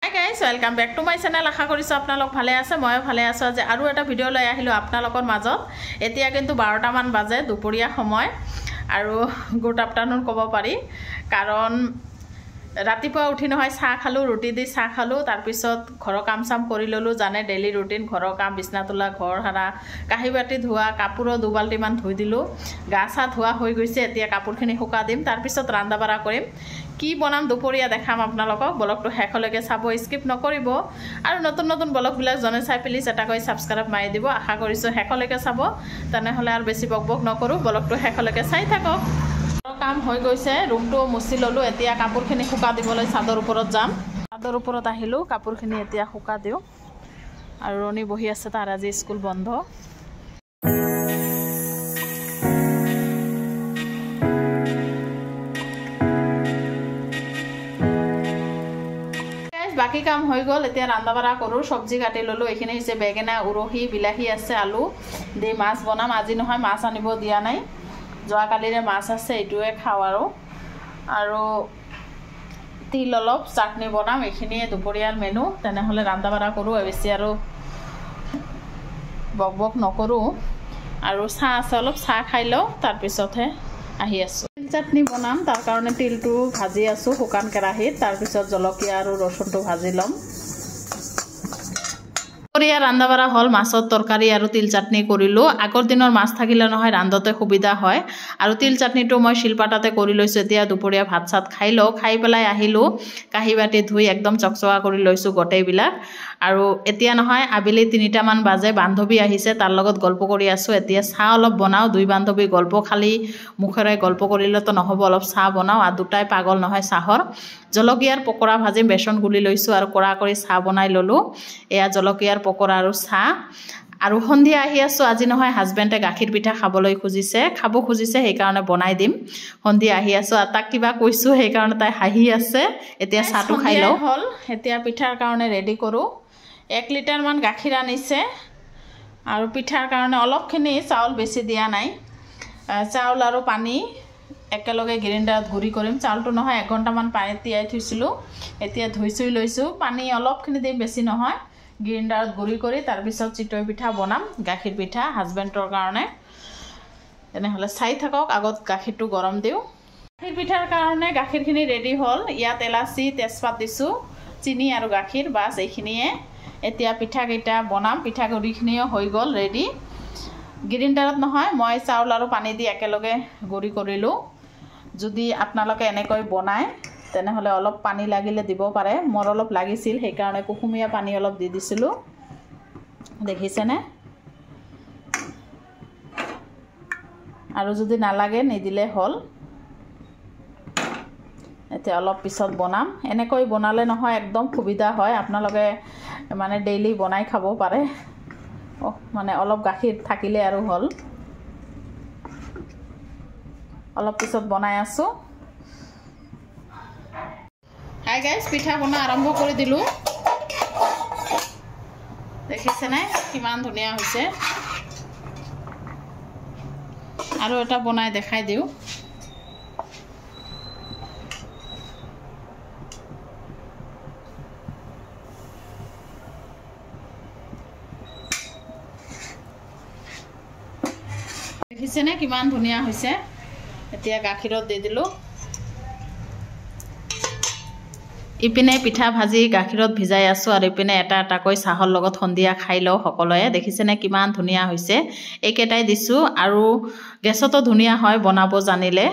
Hi guys, welcome back to my channel. আশা কৰিছো আপোনালোক ভালে আছে মই ভালে আছো আজি আৰু এটা ভিডিও লৈ আহিলো আপোনালোকৰ মাজত এতিয়া কিন্তু 12টা মান বাজে দুপৰীয়া সময় আৰু গুড আফটাৰনুন ক'ব পাৰি কাৰণ ৰাতিপুৱা উঠি নহয় চাহ খালো ৰুটি দি চাহ খালো তাৰ পিছত ঘৰৰ কাম সাম কৰি ললো জানে ডেইলি ৰুটিন ঘৰৰ কাম বিছনা তোলা ঘৰ হাৰা কাহি বাটি ধোৱা কাপোৰ দুবালটি মান ধুই দিলো গা সা ধোৱা হৈ গৈছে এতিয়া কাপোৰখিনি শুকা দিম তাৰ পিছত ৰান্ধা বাঢ়া কৰিম কি বনাম দুপৰীয়া দেখাম আপোনালোকক ব্লগটো হেকলৈকে চাব স্কিপ নকৰিব আৰু নতুন নতুন ব্লগবিলাক জনে চাই প্লিজ এটা কৈ সাবস্ক্ৰাইব মাৰি দিব আশা কৰিছো হেকলৈকে চাব তেনেহলে আৰু বেছি বকবক নকৰো ব্লগটো হেকলৈকে চাই থাকক কাম হৈ গৈছে ৰুমটো মুছি ললো এতিয়া কাপোৰখিনি শুকা দিবলৈ চাদৰ ওপৰত যাম চাদৰ ওপৰত আহিলো কাপোৰখিনি এতিয়া শুকা দিও আৰু ৰনি বহি আছে তাৰ আজি স্কুল বন্ধ বাকি কাম হৈ গল এতিয়া ৰান্ধা বাঢ়া কৰো সবজি কাটি ললো এখিনি হৈছে বেগেনা উৰহি বিলাহী আছে আলু দি মাছ বনাম আজি নহয় মাছ আনিব দিয়া নাই জোৱা কালিৰে মাছ আছে এটুৱে খাও আৰু তিল অলপ চাটনি বনাম এখিনিয়ে দুপৰীয়াৰ মেনু তেনেহলে ৰান্ধা বাঢ়া কৰো বেছি আৰু বকবক নকৰো আৰু চাহ আছে অলপ চাহ খাই লও তাৰ পিছতহে আহি আছো তিল চাটনি বনাম তাৰ কাৰণে তিলটো ভাজি আছো শুকান কেৰাহীত তাৰ পিছত জলকীয়া আৰু ৰসুনটো ভাজি লম দুপৰীয়া ৰান্ধা বাঢ়া হল মাছৰ তৰকাৰী আৰু তিল চাটনি কৰিলো আগৰ দিনৰ মাছ থাকিলে নহয় ৰান্ধতে সুবিধা হয় আৰু তিল চাটনিটো মই শিলপাটাতে কৰি লৈছো এতিয়া দুপৰীয়া ভাত সাত খাই লও খাই পেলাই আহিলো কাহি বাটি ধুই একদম চকচকা কৰি লৈছো গটেইবিলাক আৰু এতিয়া নহয় আবেলি 3টা মান বাজে বান্ধৱী আহিছে তাৰ লগত গল্প কৰি আছো এতিয়া চাহ অলপ বনাও দুই বান্ধৱী গল্প খালি মুখেৰে গল্প কৰিলে তো নহব অলপ চাহ বনাও আৰু দুটাই পাগল নহয় চাহৰ জলকীয়াৰ পকৰা ভাজি বেসন গুলি লৈছো আৰু কৰা কৰি চাহ বনাই ললো এয়া জলকীয়াৰ পকৰা আৰু চাহ আৰু সন্ধিয়া আহি আছো আজি নহয় হাজবেণ্ডে গাখীৰ পিঠা খাবলৈ খাব খুজিছে সেই কাৰণে বনাই দিম সন্ধিয়া আহি আছো আৰু তাক কিবা কৈছো সেই কাৰণে তাই হাঁহি আছে এতিয়া চাহটো খাই লও হল এতিয়া পিঠাৰ কাৰণে ৰেডি কৰো 1 লিটাৰ মান গাখীৰ আনিছে আৰু পিঠাৰ কাৰণে অলপখিনি চাউল বেছি দিয়া নাই চাউল আৰু পানী একেলগে গ্ৰাইণ্ডাৰত গুৰি কৰিম চাউলটো নহয় 1 ঘণ্টা মান পানীত তিয়াই থৈছিলো এতিয়া ধুই লৈছো পানী অলপখিনি দি বেছি নহয় গ্ৰাইণ্ডাৰত গুৰি কৰি তাৰ পিছত চিতৈ পিঠা বনাম গাখীৰ পিঠা হাজবেণ্ডৰ কাৰণে তেনেহলে চাই থাকক আগত গাখীৰটো গৰম দিও গাখীৰ পিঠাৰ কাৰণে গাখীৰখিনি ৰেডি হল ইয়াত এলাচি তেজপাত দিছো চিনি আৰু গাখীৰ বাস এইখিনিয়ে এতিয়া পিঠা কেইটা বনাম পিঠা গুৰিখিনিও হৈ গল ৰেডি গ্ৰাইণ্ডাৰত নহয় মই চাউল আৰু পানী দি একেলগে গুৰি কৰিলো যদি আপোনালোকে এনেকৈ বনায় তেনেহলে অলপ পানী লাগিলে দিব পাৰে মোৰ অলপ লাগিছিল সেই কাৰণে কুকুমিয়া পানী অলপ দি দিছিলো দেখিছেনে আৰু যদি নালাগে নিদিলে হল এতিয়া অলপ পিছত বনাম এনেকৈ বনালে নহয় একদম সুবিধা হয় আপোনালোকে মানে ডেইলি বনাই খাব পাৰে মানে অলপ গাখীৰ থাকিলে আৰু হল অলপ পিছত বনাই আছো হাই গাইস পিঠা বনা আৰম্ভ কৰি দিলো দেখিছেনে কিমান ধুনীয়া হৈছে আৰু এটা বনাই দেখাই দিও দেখিছেনে কিমান ধুনীয়া হৈছে এতিয়া গাখীৰত দি দিলো ইপিনে পিঠা ভাজি গাখীৰত ভিজাই আছো আৰু ইপিনে এটা এটাকৈ চাহৰ লগত সন্ধিয়া খাই লও সকলোৱে দেখিছেনে কিমান ধুনীয়া হৈছে এইকেইটাই দিছো আৰু গেছতো ধুনীয়া হয় বনাব জানিলে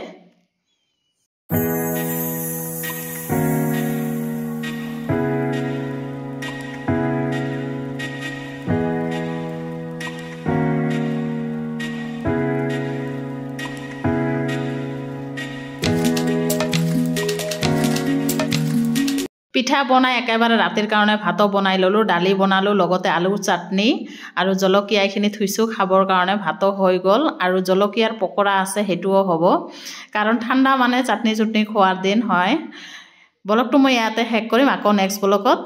পিঠা বনাই একেবাৰে ৰাতিৰ কাৰণে ভাতো বনাই ললো ডালি বনালো লগতে আলু চাটনি আৰু জলকীয়াখিনি থৈছো খাবৰ কাৰণে ভাতো হৈ গল আৰু জলকীয়াৰ পকৰা আছে হেতুও হ'ব কাৰণ ঠাণ্ডা মানে চাটনি চুটনি খোৱাৰ দিন হয় ব্লগটো মই ইয়াতে শেষ কৰিম আকৌ নেক্সট ব্লগত